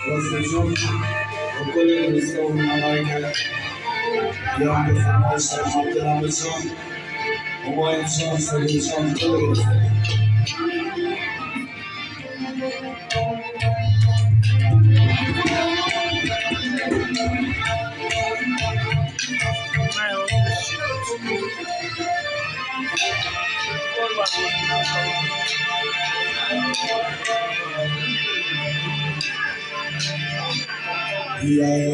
وسجون وكل المستوى من أمريكا يوم بفرمان الشيخ عبد الله بشام وما ينشام سبيل شام كل Yeah.